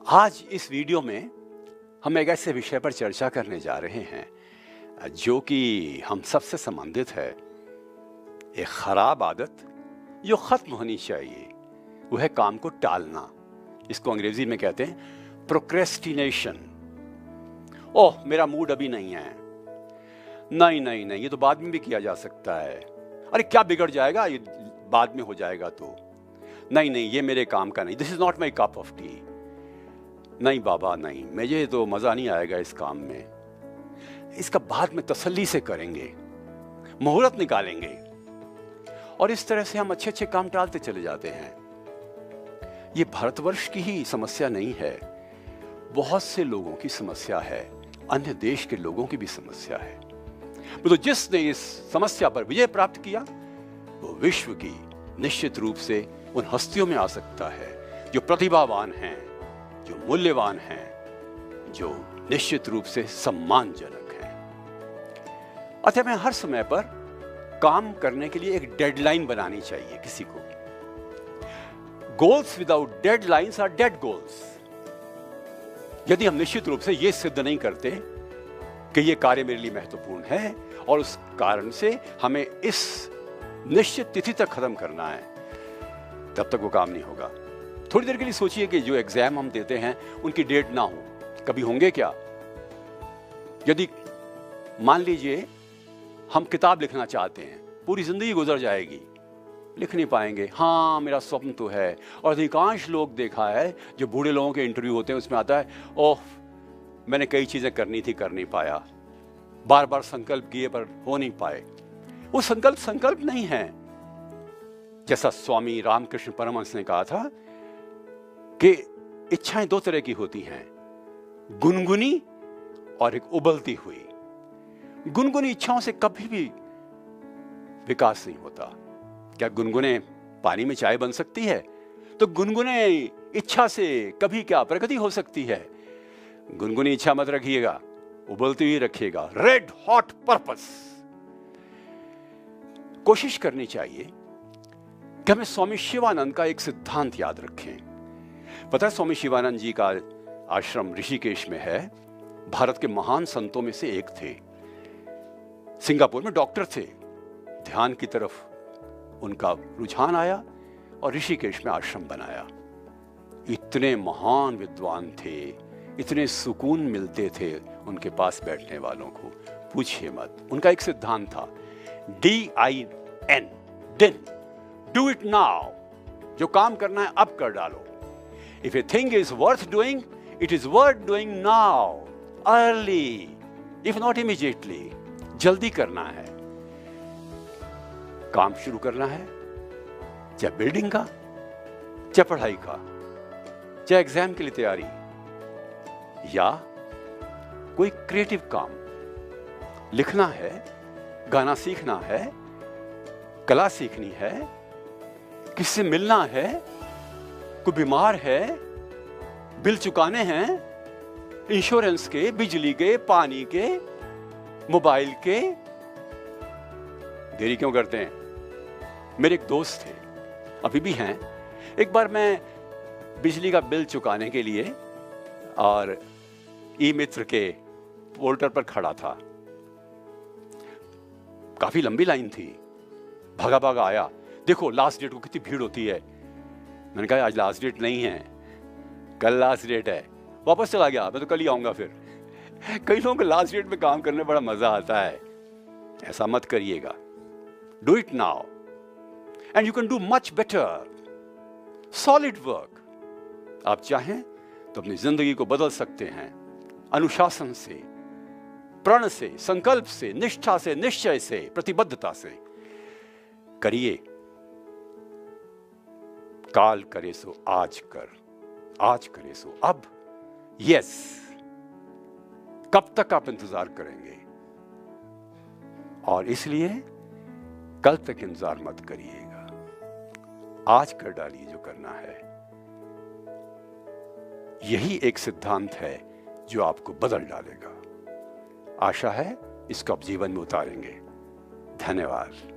आज इस वीडियो में हम एक ऐसे विषय पर चर्चा करने जा रहे हैं जो कि हम सबसे संबंधित है। एक खराब आदत जो खत्म होनी चाहिए, वो है काम को टालना। इसको अंग्रेजी में कहते हैं प्रोक्रेस्टिनेशन। ओह, मेरा मूड अभी नहीं है, नहीं नहीं नहीं, ये तो बाद में भी किया जा सकता है। अरे क्या बिगड़ जाएगा, ये बाद में हो जाएगा। तो नहीं नहीं, ये मेरे काम का नहीं, this is not my cup of T. नहीं बाबा नहीं, मुझे तो मजा नहीं आएगा इस काम में। इसका बाद में तसल्ली से करेंगे, मुहूर्त निकालेंगे, और इस तरह से हम अच्छे अच्छे काम टालते चले जाते हैं। ये भारतवर्ष की ही समस्या नहीं है, बहुत से लोगों की समस्या है, अन्य देश के लोगों की भी समस्या है। तो जिसने इस समस्या पर विजय प्राप्त किया वो विश्व की निश्चित रूप से उन हस्तियों में आ सकता है जो प्रतिभावान हैं, जो मूल्यवान हैं, जो निश्चित रूप से सम्मानजनक हैं। अतः हमें हर समय पर काम करने के लिए एक डेडलाइन बनानी चाहिए किसी को। Goals without deadlines are dead goals. यदि हम निश्चित रूप से यह सिद्ध नहीं करते कि यह कार्य मेरे लिए महत्वपूर्ण है और उस कारण से हमें इस निश्चित तिथि तक खत्म करना है, तब तक वो काम नहीं होगा। थोड़ी देर के लिए सोचिए कि जो एग्जाम हम देते हैं उनकी डेट ना हो, कभी होंगे क्या? यदि मान लीजिए हम किताब लिखना चाहते हैं, पूरी जिंदगी गुजर जाएगी, लिख नहीं पाएंगे। हाँ, मेरा स्वप्न तो है। और अधिकांश लोग देखा है, जो बूढ़े लोगों के इंटरव्यू होते हैं उसमें आता है, ओह मैंने कई चीजें करनी थी, कर नहीं पाया, बार बार संकल्प किए पर हो नहीं पाए। वो संकल्प नहीं है। जैसा स्वामी रामकृष्ण परमहंस ने कहा था कि इच्छाएं दो तरह की होती हैं, गुनगुनी और एक उबलती हुई। गुनगुनी इच्छाओं से कभी भी विकास नहीं होता। क्या गुनगुने पानी में चाय बन सकती है? तो गुनगुने इच्छा से कभी क्या प्रगति हो सकती है? गुनगुनी इच्छा मत रखिएगा, उबलती हुई रखिएगा। Red hot purpose. कोशिश करनी चाहिए कि हमें स्वामी शिवानंद का एक सिद्धांत याद रखें। पता है, स्वामी शिवानंद जी का आश्रम ऋषिकेश में है। भारत के महान संतों में से एक थे। सिंगापुर में डॉक्टर थे। ध्यान की तरफ उनका रुझान आया और ऋषिकेश में आश्रम बनाया। इतने महान विद्वान थे, इतने सुकून मिलते थे उनके पास बैठने वालों को, पूछिए मत। उनका एक सिद्धांत था, DIN, दिन, डू इट नाउ। जो काम करना है अब कर डालो। If a thing is worth doing, it is worth doing now, early, if not immediately. जल्दी करना है, काम शुरू करना है, चाहे बिल्डिंग का, चाहे पढ़ाई का, चाहे एग्जाम के लिए तैयारी, या कोई क्रिएटिव काम। लिखना है, गाना सीखना है, कला सीखनी है, किसी से मिलना है, कोई बीमार है, बिल चुकाने हैं, इंश्योरेंस के, बिजली के, पानी के, मोबाइल के। देरी क्यों करते हैं? मेरे एक दोस्त थे, अभी भी हैं। एक बार मैं बिजली का बिल चुकाने के लिए और ई मित्र के पोर्टल पर खड़ा था। काफी लंबी लाइन थी, भागा भागा आया। देखो लास्ट डेट को कितनी भीड़ होती है। मैंने कहा आज लास्ट डेट नहीं है, कल लास्ट डेट है। वापस चला गया, मैं तो कल ही आऊंगा फिर। कई लोगों को लास्ट डेट में काम करने में बड़ा मजा आता है। ऐसा मत करिएगा। Do it now and you can do much better, solid work. आप चाहें तो अपनी जिंदगी को बदल सकते हैं, अनुशासन से, प्रण से, संकल्प से, निष्ठा से, निश्चय से, प्रतिबद्धता से करिए। काल करे सो आज कर, आज करे सो अब। यस, कब तक आप इंतजार करेंगे? और इसलिए कल तक इंतजार मत करिएगा, आज कर डालिए जो करना है। यही एक सिद्धांत है जो आपको बदल डालेगा। आशा है इसको आप जीवन में उतारेंगे। धन्यवाद।